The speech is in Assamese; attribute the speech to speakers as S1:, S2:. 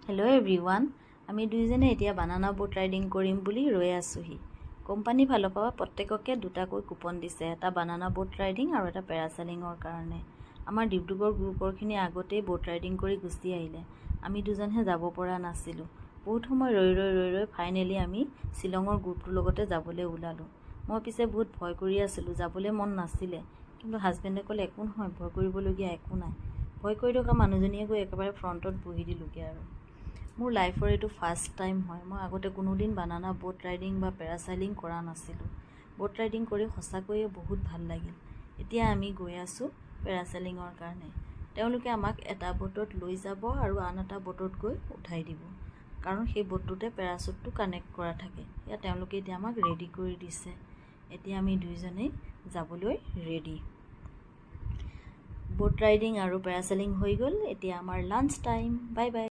S1: হেল্ল' এভৰিৱান, আমি দুইজনে এতিয়া বানানা বোট ৰাইডিং কৰিম বুলি ৰৈ আছোঁহি। কোম্পানীৰ ফালৰ পৰা প্ৰত্যেককে দুটাকৈ কুপন দিছে, এটা বানানা বোট ৰাইডিং আৰু এটা পেৰাচেলিঙৰ কাৰণে। আমাৰ ডিব্ৰুগড় গ্ৰুপৰখিনি আগতেই বোট ৰাইডিং কৰি গুচি আহিলে, আমি দুজনহে যাব পৰা নাছিলোঁ। বহুত সময় ৰৈ ফাইনেলি আমি শ্বিলঙৰ গ্ৰুপটোৰ লগতে যাবলৈ ওলালোঁ। মই পিছে বহুত ভয় কৰি আছিলোঁ, যাবলৈ মন নাছিলে, কিন্তু হাজবেণ্ডে ক'লে একো নহয়, ভয় কৰিবলগীয়া একো নাই। ভয় কৰি থকা মানুহজনীয়ে গৈ একেবাৰে ফ্ৰণ্টত বহি দিলোঁগৈ আৰু। মোৰ লাইফৰ এইটো ফাৰ্ষ্ট টাইম হয়। মই আগতে কোনোদিন বানানা বোট ৰাইডিং বা পেৰাচেলিং কৰা নাছিলোঁ। বোট ৰাইডিং কৰি সঁচাকৈয়ে বহুত ভাল লাগিল। এতিয়া আমি গৈ আছোঁ পেৰাচেলিঙৰ কাৰণে। তেওঁলোকে আমাক এটা বোটত লৈ যাব আৰু আন এটা বোটত গৈ উঠাই দিব, কাৰণ সেই বোটটোতে পেৰাচুটটো কানেক্ট কৰা থাকে। এয়া তেওঁলোকে এতিয়া আমাক ৰেডি কৰি দিছে। এতিয়া আমি দুইজনেই যাবলৈ ৰেডি। বোট ৰাইডিং আৰু পেৰাচেলিং হৈ গ'ল, এতিয়া আমাৰ লাঞ্চ টাইম। Bye bye.